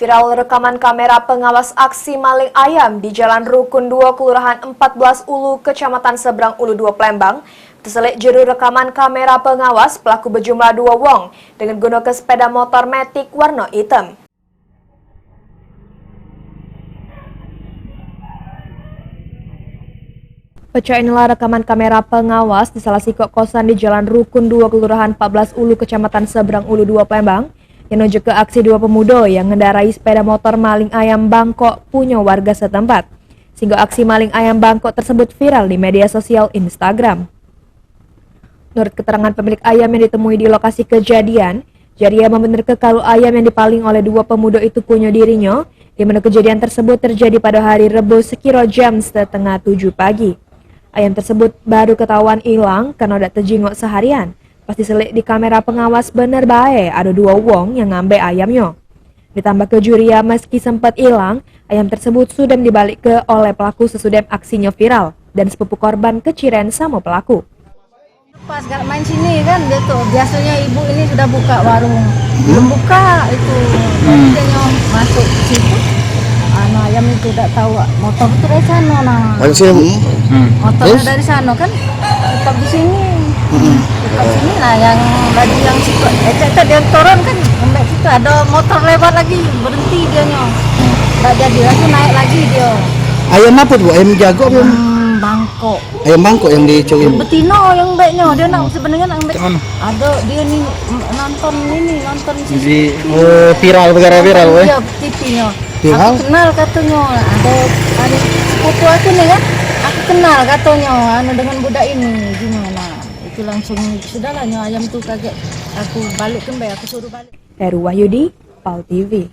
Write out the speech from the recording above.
Viral rekaman kamera pengawas aksi maling ayam di Jalan Rukun 2, Kelurahan 14 Ulu, Kecamatan Seberang Ulu 2, Palembang. Terselip juru rekaman kamera pengawas pelaku berjumlah 2 wong dengan menggunakan sepeda motor Matic warna hitam. Pecah inilah rekaman kamera pengawas di salah satu kosan di Jalan Rukun 2, Kelurahan 14 Ulu, Kecamatan Seberang Ulu 2, Palembang, yang menuju ke aksi 2 pemuda yang mengendarai sepeda motor maling ayam bangkok punya warga setempat. Sehingga aksi maling ayam bangkok tersebut viral di media sosial Instagram. Menurut keterangan pemilik ayam yang ditemui di lokasi kejadian, Jaria membenarkan kalau ayam yang dipaling oleh 2 pemuda itu punya dirinya, di mana kejadian tersebut terjadi pada hari Rabu sekira jam setengah 7 pagi. Ayam tersebut baru ketahuan hilang karena udah terjingok seharian. Pasti selik di kamera pengawas bener bae ada 2 wong yang ngambil ayamnya. Ditambah kejuria meski sempat hilang, ayam tersebut sudah dibalik ke oleh pelaku sesudah aksinya viral dan sepupu korban keciren sama pelaku. Pas gak main sini kan dia tuh biasanya ibu ini sudah buka warung, belum buka itu, dia masuk ke situ. Anak ayam itu udah tahu motor itu dari sana motornya dari sana kan tetap di sini. Tetap sini lah yang lagi yang situ dia turun kan sampai situ ada motor lewat lagi berhenti dia nggak jadi lagi naik lagi dia. Ayam apa tuh? Ayam jago apa? Bangkok. Ayam bangkok yang dicuri. Betino yang baiknya dia sebenarnya ada dia nih nonton Jadi viral viral iya TV-nya. Viral? Aku kenal katanya ada sepupu aku nih kan aku kenal katanya dengan budak ini gimana itu langsung sudahlah ayam tuh kaget aku balik kembali aku suruh balik. Heru Wahyudi, PAL TV.